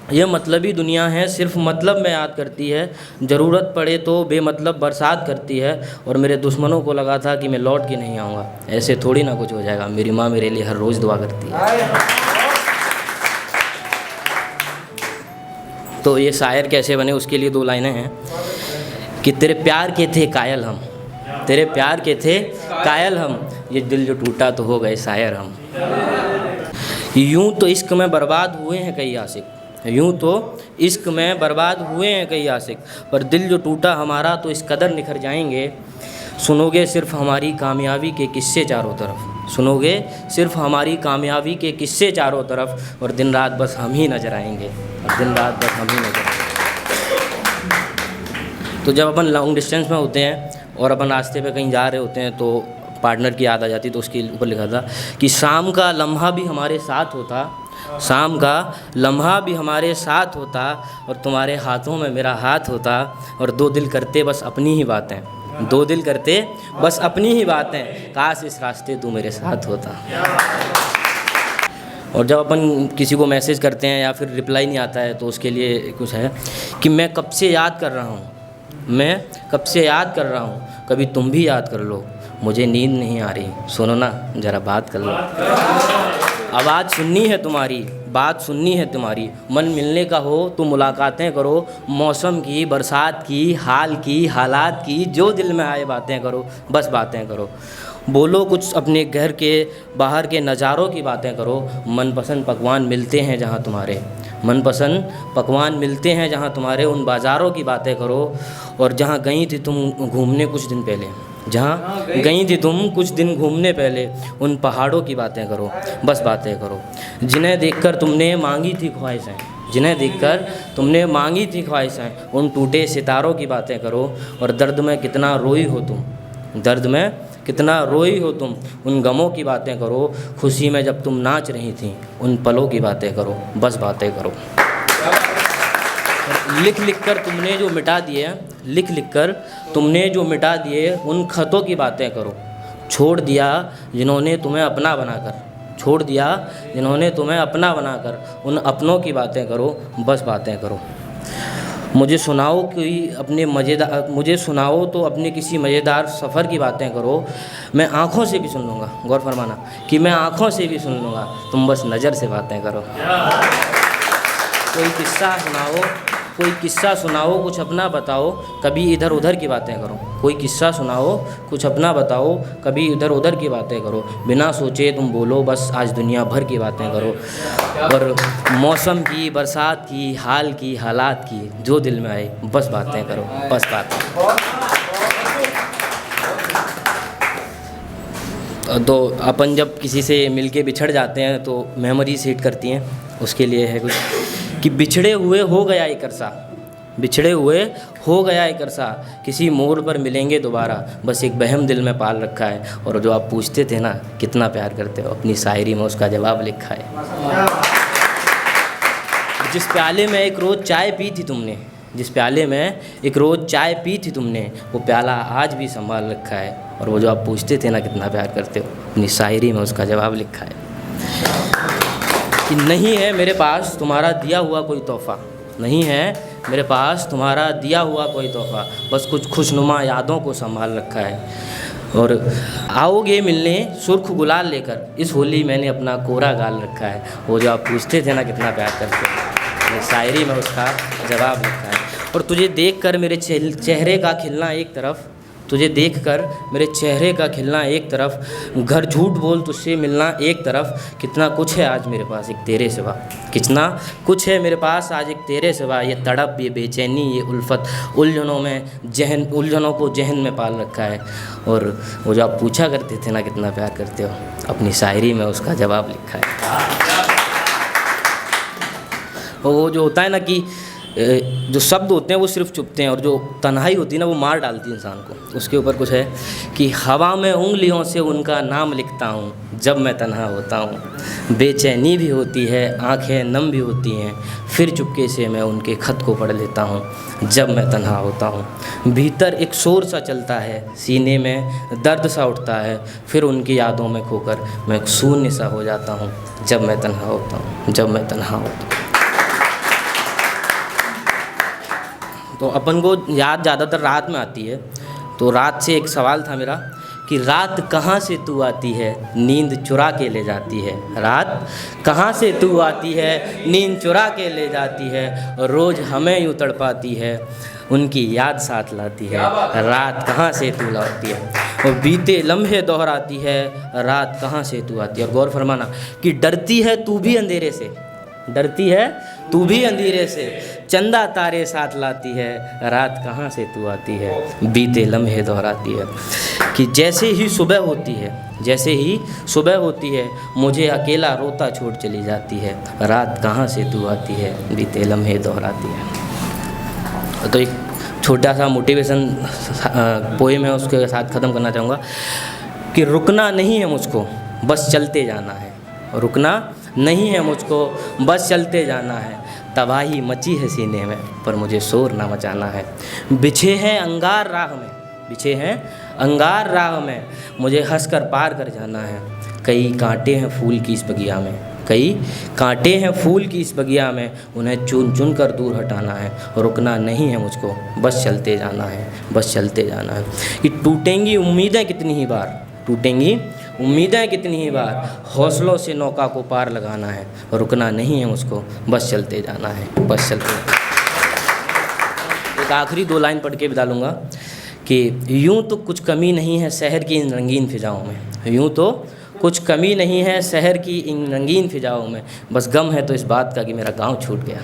ये मतलबी दुनिया है, सिर्फ मतलब में याद करती है, ज़रूरत पड़े तो बेमतलब बरसात करती है। और मेरे दुश्मनों को लगा था कि मैं लौट के नहीं आऊँगा, ऐसे थोड़ी ना कुछ हो जाएगा, मेरी माँ मेरे लिए हर रोज़ दुआ करती है। तो ये शायर कैसे बने, उसके लिए 2 लाइनें हैं कि तेरे प्यार के थे कायल हम, तेरे प्यार के थे कायल हम, ये दिल जो टूटा तो हो गए शायर हम। यूं तो इश्क में बर्बाद हुए हैं कई आशिक, यूं तो इश्क में बर्बाद हुए हैं कई आशिक, पर दिल जो टूटा हमारा तो इस कदर निखर जाएंगे, सुनोगे सिर्फ हमारी कामयाबी के किस्से चारों तरफ, सुनोगे सिर्फ हमारी कामयाबी के किस्से चारों तरफ, और दिन रात बस हम ही नजर आएंगे, और दिन रात बस हम ही नजर आएंगे। तो जब अपन लॉन्ग डिस्टेंस में होते हैं और अपन रास्ते पे कहीं जा रहे होते हैं तो पार्टनर की याद आ जाती, तो उसके ऊपर लिखा था कि शाम का लम्हा भी हमारे साथ होता, शाम का लम्हा भी हमारे साथ होता, और तुम्हारे हाथों में मेरा हाथ होता, और 2 दिल करते बस अपनी ही बातें, 2 दिल करते बस अपनी ही बातें, काश इस रास्ते तू मेरे साथ होता। और जब अपन किसी को मैसेज करते हैं या फिर रिप्लाई नहीं आता है तो उसके लिए कुछ है कि मैं कब से याद कर रहा हूँ, मैं कब से याद कर रहा हूँ, कभी तुम भी याद कर लो, मुझे नींद नहीं आ रही, सुनो ना ज़रा बात कर लो, आवाज़ सुननी है तुम्हारी, बात सुननी है तुम्हारी, मन मिलने का हो तो मुलाकातें करो, मौसम की, बरसात की, हाल की, हालात की, जो दिल में आए बातें करो, बस बातें करो, बोलो कुछ अपने घर के बाहर के नज़ारों की बातें करो, मनपसंद पकवान मिलते हैं जहाँ तुम्हारे, मनपसंद पकवान मिलते हैं जहाँ तुम्हारे, उन बाज़ारों की बातें करो, और जहाँ गई थी तुम घूमने कुछ दिन पहले, जहाँ गई थी तुम कुछ दिन घूमने पहले, उन पहाड़ों की बातें करो, बस बातें करो, जिन्हें देखकर तुमने मांगी थी ख्वाहिशें, जिन्हें देखकर तुमने मांगी थी ख्वाहिशें, उन टूटे सितारों की बातें करो, और दर्द में कितना रोई हो तुम, दर्द में कितना रोई हो तुम, उन गमों की बातें करो, खुशी में जब तुम नाच रही थी, उन पलों की बातें करो, बस बातें करो। लिख लिख कर तुमने जो मिटा दिए, लिख लिख कर तुमने जो मिटा दिए, उन खतों की बातें करो, छोड़ दिया जिन्होंने तुम्हें अपना बनाकर, छोड़ दिया जिन्होंने तुम्हें अपना बनाकर, उन अपनों की बातें करो, बस बातें करो। मुझे सुनाओ कोई अपने मज़ेदार, मुझे सुनाओ तो अपने किसी मज़ेदार सफ़र की बातें करो, मैं आँखों से भी सुन लूँगा, गौर फरमाना कि मैं आँखों से भी सुन लूँगा, तुम बस नज़र से बातें करो। कोई किस्सा सुनाओ, कोई किस्सा सुनाओ, कुछ अपना बताओ, कभी इधर उधर की बातें करो, कोई किस्सा सुनाओ, कुछ अपना बताओ, कभी इधर उधर की बातें करो, बिना सोचे तुम बोलो, बस आज दुनिया भर की बातें करो, और मौसम की, बरसात की, हाल की, हालात की, जो दिल में आए बस बातें करो, बस बातें। तो अपन जब किसी से मिलके बिछड़ जाते हैं तो मेमोरीज हिट करती हैं, उसके लिए है कुछ कि बिछड़े हुए हो गया एक अरसा, बिछड़े हुए हो गया एक अरसा, किसी मोड़ पर मिलेंगे दोबारा, बस एक बहम दिल में पाल रखा है, और जो आप पूछते थे ना कितना प्यार करते हो, अपनी शायरी में उसका जवाब लिखा है। जिस प्याले में एक रोज़ चाय पी थी तुमने, जिस प्याले में एक रोज़ चाय पी थी तुमने, वो प्याला आज भी संभाल रखा है, और वो जो आप पूछते थे ना कितना प्यार करते हो, अपनी शायरी में उसका जवाब लिखा है कि नहीं है मेरे पास तुम्हारा दिया हुआ कोई तोहफ़ा, नहीं है मेरे पास तुम्हारा दिया हुआ कोई तोहफ़ा, बस कुछ खुशनुमा यादों को संभाल रखा है, और आओगे मिलने सुर्ख गुलाल लेकर, इस होली मैंने अपना कोरा गाल रखा है, वो जो आप पूछते थे ना कितना प्यार करते हो, शायरी में उसका जवाब लिखा है। और तुझे देखकर मेरे चेहरे का खिलना एक तरफ, तुझे देखकर मेरे चेहरे का खिलना एक तरफ, घर झूठ बोल तुझसे मिलना एक तरफ, कितना कुछ है आज मेरे पास एक तेरे सिवा, कितना कुछ है मेरे पास आज एक तेरे सिवा, ये तड़प, ये बेचैनी, ये उल्फत, उलझनों में जहन, उलझनों को जहन में पाल रखा है, और वो जो आप पूछा करते थे ना कितना प्यार करते हो, अपनी शायरी में उसका जवाब लिखा है। वो जो होता है ना कि जो शब्द होते हैं वो सिर्फ चुभते हैं, और जो तन्हाई होती है ना वो मार डालती है इंसान को। उसके ऊपर कुछ है कि हवा में उंगलियों से उनका नाम लिखता हूँ जब मैं तन्हा होता हूँ, बेचैनी भी होती है, आंखें नम भी होती हैं, फिर चुपके से मैं उनके ख़त को पढ़ लेता हूँ जब मैं तन्हा होता हूँ। भीतर एक शोर सा चलता है, सीने में दर्द सा उठता है, फिर उनकी यादों में खोकर मैं शून्य सा हो जाता हूँ जब मैं तन्हा होता हूँ, जब मैं तन्हा होता हूँ। तो अपन को याद ज़्यादातर रात में आती है। तो रात से एक सवाल था मेरा कि रात कहाँ से तू आती है, नींद चुरा के ले जाती है। रात कहाँ से तू आती है, नींद चुरा के ले जाती है, और रोज़ हमें यूँ तड़पाती है, उनकी याद साथ लाती है। रात कहाँ से तू लाती है, और बीते लम्हे दोहराती है, रात कहाँ से तू आती है। और गौर फरमाना कि डरती है तू भी अंधेरे से, डरती है तू भी अंधेरे से, चंदा तारे साथ लाती है, रात कहाँ से तू आती है, बीते लम्हे दोहराती है। कि जैसे ही सुबह होती है, जैसे ही सुबह होती है, मुझे अकेला रोता छोड़ चली जाती है, रात कहाँ से तू आती है, बीते लम्हे दोहराती है। तो एक छोटा सा मोटिवेशन पोएम है, उसके साथ ख़त्म करना चाहूँगा कि रुकना नहीं है मुझको, बस चलते जाना है। रुकना नहीं है मुझको, बस चलते जाना है। तबाही मची है सीने में, पर मुझे शोर ना मचाना है। बिछे हैं अंगार राह में, बिछे हैं अंगार राह में, मुझे हंसकर पार कर जाना है। कई कांटे हैं फूल की इस बगिया में, कई कांटे हैं फूल की इस बगिया में, उन्हें चुन चुन कर दूर हटाना है। रुकना नहीं है मुझको, बस चलते जाना है, बस चलते जाना है। कि टूटेंगी उम्मीदें कितनी ही बार, टूटेंगी उम्मीदें कितनी ही बार, हौसलों से नौका को पार लगाना है। रुकना नहीं है मुझको, बस चलते जाना है, बस चलते। एक आखिरी 2 लाइन पढ़ के बिता लूँगा कि यूँ तो कुछ कमी नहीं है शहर की इन रंगीन फ़िज़ाओं में, यूँ तो कुछ कमी नहीं है शहर की इन रंगीन फ़िज़ाओं में, बस गम है तो इस बात का कि मेरा गाँव छूट गया।